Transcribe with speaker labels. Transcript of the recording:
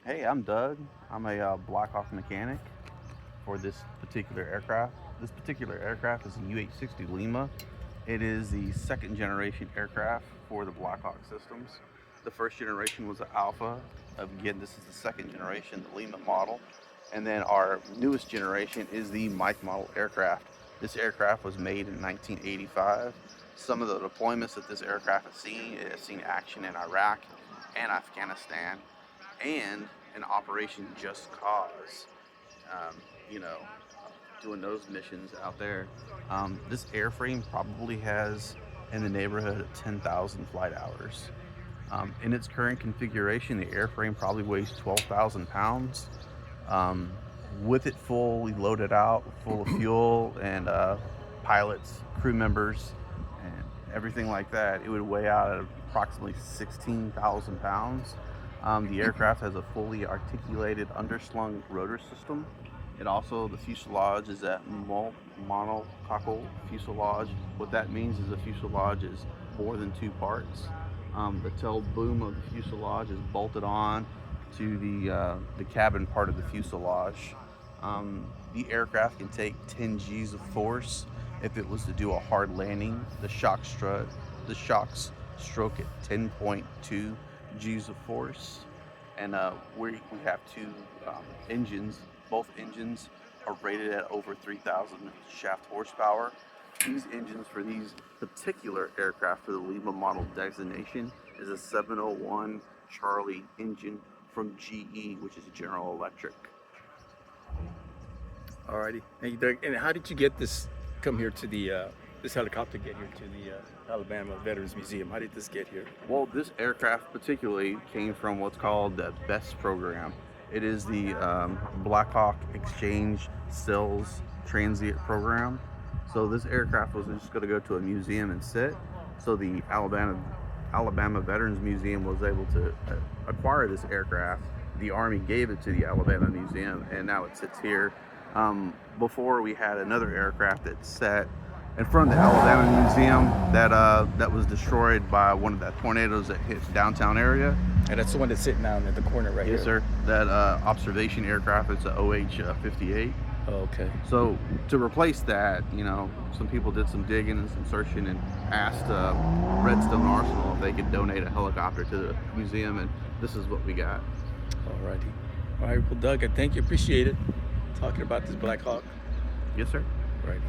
Speaker 1: Hey, I'm Doug. I'm a Blackhawk mechanic for this particular aircraft. This particular aircraft is a UH-60 Lima. It is the second generation aircraft for the Blackhawk systems. The first generation was the Alpha. Again, this is the second generation, the Lima model. And then our newest generation is the Mike model aircraft. This aircraft was made in 1985. Some of the deployments that this aircraft has seen, it has seen action in Iraq and Afghanistan and in Operation Just Cause, um, you know, doing those missions out there. This airframe probably has in the neighborhood of 10,000 flight hours. In its current configuration, the airframe probably weighs 12,000 pounds. Um, with it fully loaded out, full of fuel and pilots, crew members, and everything like that, it would weigh out at approximately 16,000 pounds. The aircraft has a fully articulated underslung rotor system. It also, the fuselage is that monocoque fuselage. What that means is the fuselage is more than two parts. The tail boom of the fuselage is bolted on to the cabin part of the fuselage. The aircraft can take 10 G's of force if it was to do a hard landing. The shocks stroke at 10.2 G's of force, and we have two engines. Both engines are rated at over 3,000 shaft horsepower. These engines for these particular aircraft for the Lima model designation is a 701 Charlie engine from GE, which is General Electric.
Speaker 2: Alrighty, thank you, Doug. And how did you get this? Come here to the this helicopter get here to the Alabama Veterans Museum? How did this get here?
Speaker 1: Well, this aircraft particularly came from what's called the BEST program. It is the Blackhawk Exchange Sales Transient program. So this aircraft was just going to go to a museum and sit. So the Alabama Veterans Museum was able to acquire this aircraft. The Army gave it to the Alabama Museum, and now it sits here. Before we had another aircraft that sat in front of the Alabama Museum that was destroyed by one of the tornadoes that hit downtown area.
Speaker 2: And that's the one that's sitting down in the corner right here.
Speaker 1: Yes, sir. That observation aircraft is a OH-58.
Speaker 2: Oh, okay.
Speaker 1: So to replace that, some people did some digging and some searching and asked Redstone Arsenal if they could donate a helicopter to the museum, and this is what we got.
Speaker 2: Alrighty. All right. Well, Doug, I thank you. Appreciate it. Talking about this Black Hawk.
Speaker 1: Yes, sir.
Speaker 2: Right.